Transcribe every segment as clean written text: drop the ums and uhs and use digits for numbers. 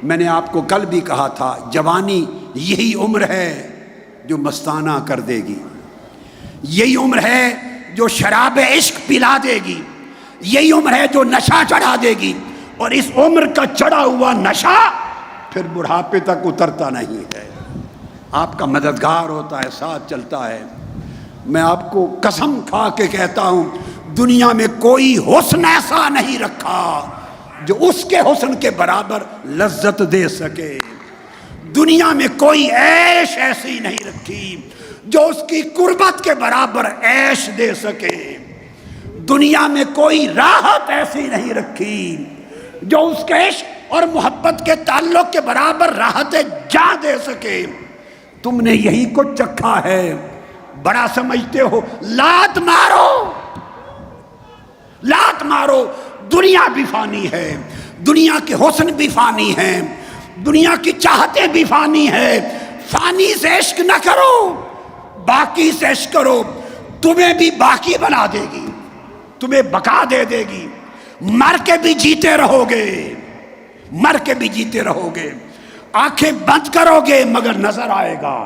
میں نے آپ کو کل بھی کہا تھا، جوانی یہی عمر ہے جو مستانہ کر دے گی، یہی عمر ہے جو شراب عشق پلا دے گی، یہی عمر ہے جو نشہ چڑھا دے گی، اور اس عمر کا چڑھا ہوا نشہ پھر بڑھاپے تک اترتا نہیں ہے، آپ کا مددگار ہوتا ہے، ساتھ چلتا ہے۔ میں آپ کو قسم کھا کے کہتا ہوں، دنیا میں کوئی حسن ایسا نہیں رکھا جو اس کے حسن کے برابر لذت دے سکے، دنیا میں کوئی عیش ایسی نہیں رکھی جو اس کی قربت کے برابر عیش دے سکے، دنیا میں کوئی راحت ایسی نہیں رکھی جو اس کے عشق اور محبت کے تعلق کے برابر راحت جاں دے سکے۔ تم نے یہی کچھ چکھا ہے، بڑا سمجھتے ہو، لات مارو، لات مارو، دنیا بھی فانی ہے، دنیا کے حسن بھی فانی ہے، دنیا کی چاہتیں بھی فانی ہے، فانی سے عشق نہ کرو، باقی سے عشق کرو، تمہیں بھی باقی بنا دے گی، تمہیں بقا دے دے گی، مر کے بھی جیتے رہو گے، مر کے بھی جیتے رہو گے، آنکھیں بند کرو گے مگر نظر آئے گا،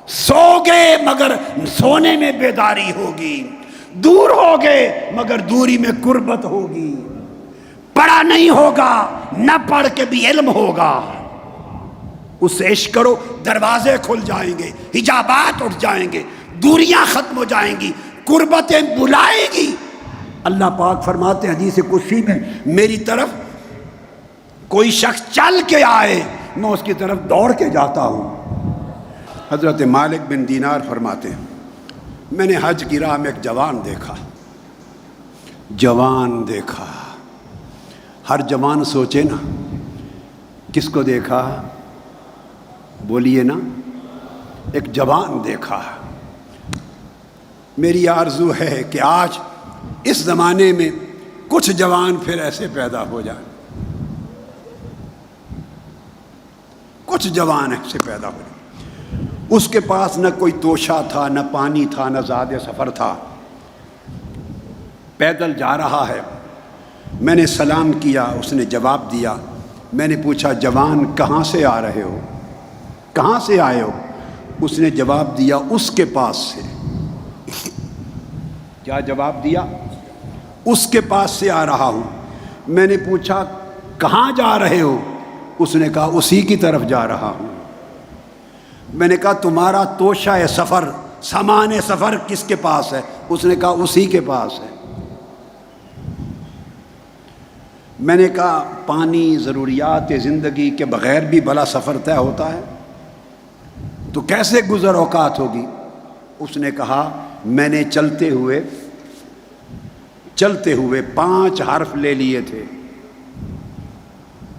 سو گے مگر سونے میں بیداری ہوگی، دور ہوگے مگر دوری میں قربت ہوگی، پڑھا نہیں ہوگا نہ پڑھ کے بھی علم ہوگا، اس سے عشق کرو، دروازے کھل جائیں گے، حجابات اٹھ جائیں گے، دوریاں ختم ہو جائیں گی، قربتیں بلائیں گی۔ اللہ پاک فرماتے ہیں حدیث قدسی میں، میری طرف کوئی شخص چل کے آئے میں اس کی طرف دوڑ کے جاتا ہوں۔ حضرت مالک بن دینار فرماتے ہیں، میں نے حج کی راہ میں ایک جوان دیکھا، جوان دیکھا، ہر جوان سوچے نا کس کو دیکھا، بولیے نا، ایک جوان دیکھا۔ میری آرزو ہے کہ آج اس زمانے میں کچھ جوان پھر ایسے پیدا ہو جائیں، کچھ جوان ایسے پیدا ہو جائیں۔ اس کے پاس نہ کوئی توشہ تھا، نہ پانی تھا، نہ زاد سفر تھا، پیدل جا رہا ہے۔ میں نے سلام کیا، اس نے جواب دیا۔ میں نے پوچھا، جوان کہاں سے آ رہے ہو، کہاں سے آئے ہو؟ اس نے جواب دیا، اس کے پاس سے۔ کیا جواب دیا؟ اس کے پاس سے آ رہا ہوں۔ میں نے پوچھا، کہاں جا رہے ہو؟ اس نے کہا، اسی کی طرف جا رہا ہوں۔ میں نے کہا، تمہارا توشہ سفر، سامان سفر کس کے پاس ہے؟ اس نے کہا، اسی کے پاس ہے۔ میں نے کہا، پانی، ضروریات زندگی کے بغیر بھی بھلا سفر طے ہوتا ہے، تو کیسے گزر اوقات ہوگی؟ اس نے کہا، میں نے چلتے ہوئے 5 حرف لے لیے تھے۔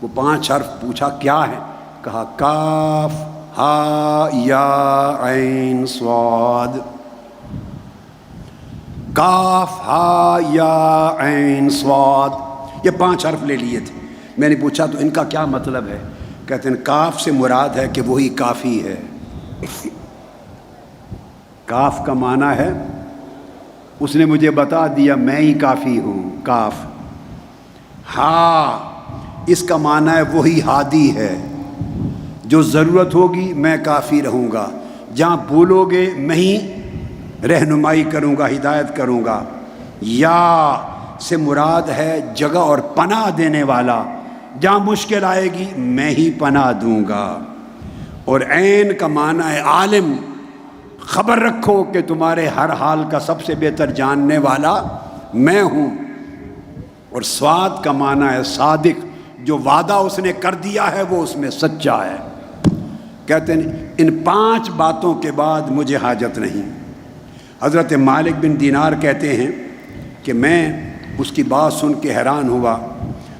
وہ 5 حرف پوچھا، کیا ہے؟ کہا، کاف ہا یا عین صاد، کاف ہا یا عین صاد، یہ 5 حرف لے لیے تھے۔ میں نے پوچھا، تو ان کا کیا مطلب ہے؟ کہتے ہیں، کاف سے مراد ہے کہ وہی کافی ہے۔ کاف کا معنی ہے، اس نے مجھے بتا دیا، میں ہی کافی ہوں، کاف۔ ہا، اس کا معنی ہے وہی ہادی ہے، جو ضرورت ہوگی میں کافی رہوں گا، جہاں بھولو گے میں ہی رہنمائی کروں گا، ہدایت کروں گا۔ یا سے مراد ہے جگہ اور پناہ دینے والا، جہاں مشکل آئے گی میں ہی پناہ دوں گا۔ اور عین کا معنی ہے عالم، خبر رکھو کہ تمہارے ہر حال کا سب سے بہتر جاننے والا میں ہوں۔ اور صاد کا معنی ہے صادق، جو وعدہ اس نے کر دیا ہے وہ اس میں سچا ہے۔ کہتے ہیں، ان 5 باتوں کے بعد مجھے حاجت نہیں۔ حضرت مالک بن دینار کہتے ہیں کہ میں اس کی بات سن کے حیران ہوا،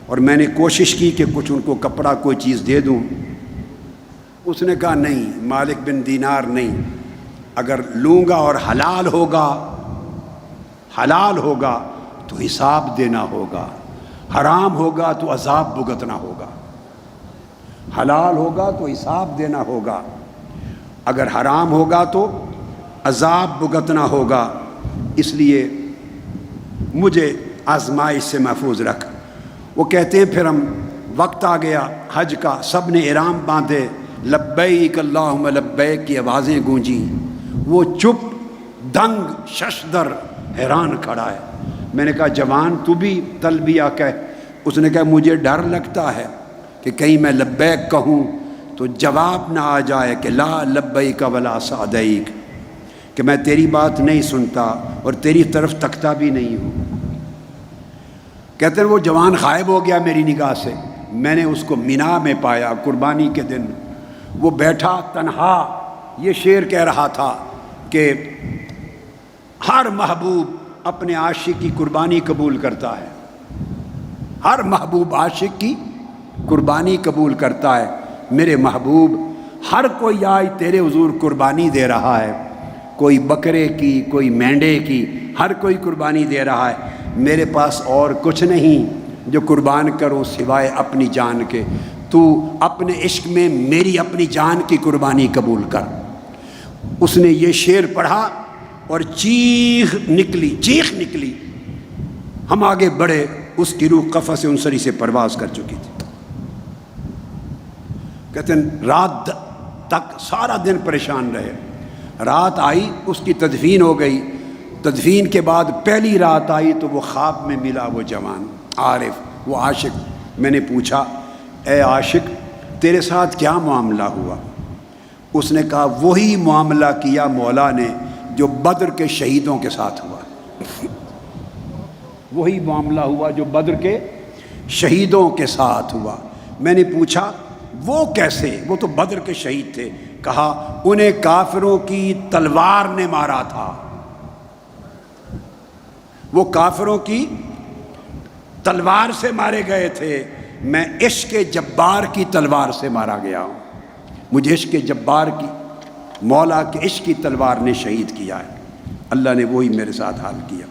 اور میں نے کوشش کی کہ کچھ ان کو کپڑا، کوئی چیز دے دوں۔ اس نے کہا، نہیں مالک بن دینار، نہیں، اگر لوں گا اور حلال ہوگا تو حساب دینا ہوگا، حرام ہوگا تو عذاب بھگتنا ہوگا۔ حلال ہوگا تو حساب دینا ہوگا، اگر حرام ہوگا تو عذاب بھگتنا ہوگا، اس لیے مجھے آزمائش سے محفوظ رکھ۔ وہ کہتے ہیں، پھر ہم وقت آ گیا حج کا، سب نے احرام باندھے، لبیک اللہم لبیک کی آوازیں گونجیں، وہ چپ دنگ ششدر حیران کھڑا ہے۔ میں نے کہا جوان تو بھی تلبیہ کہہ۔ اس نے کہا مجھے ڈر لگتا ہے کہ کہیں میں لبیک کہوں تو جواب نہ آ جائے کہ لا لبیک ولا سعدیک، کہ میں تیری بات نہیں سنتا اور تیری طرف تکتا بھی نہیں ہوں۔ کہتے ہیں وہ جوان غائب ہو گیا میری نگاہ سے۔ میں نے اس کو مینا میں پایا قربانی کے دن، وہ بیٹھا تنہا یہ شعر کہہ رہا تھا کہ ہر محبوب اپنے عاشق کی قربانی قبول کرتا ہے، ہر محبوب عاشق کی قربانی قبول کرتا ہے۔ میرے محبوب ہر کوئی آج تیرے حضور قربانی دے رہا ہے، کوئی بکرے کی، کوئی مینڈے کی، ہر کوئی قربانی دے رہا ہے۔ میرے پاس اور کچھ نہیں جو قربان کروں سوائے اپنی جان کے، تو اپنے عشق میں میری اپنی جان کی قربانی قبول کر۔ اس نے یہ شعر پڑھا اور چیخ نکلی۔ ہم آگے بڑھے، اس کی روح قفس انصری سے پرواز کر چکی تھی۔ کہتے ہیں رات تک سارا دن پریشان رہے، رات آئی اس کی تدفین ہو گئی۔ تدفین کے بعد پہلی رات آئی تو وہ خواب میں ملا، وہ جوان عارف، وہ عاشق۔ میں نے پوچھا اے عاشق تیرے ساتھ کیا معاملہ ہوا؟ اس نے کہا وہی معاملہ کیا مولا نے جو بدر کے شہیدوں کے ساتھ ہوا، وہی معاملہ ہوا جو بدر کے شہیدوں کے ساتھ ہوا۔ میں نے پوچھا وہ کیسے؟ وہ تو بدر کے شہید تھے۔ کہا انہیں کافروں کی تلوار نے مارا تھا، وہ کافروں کی تلوار سے مارے گئے تھے، میں عشق جبار کی تلوار سے مارا گیا ہوں، مجھے عشق جبار کی، مولا کے عشق کی تلوار نے شہید کیا ہے۔ اللہ نے وہی میرے ساتھ حال کیا۔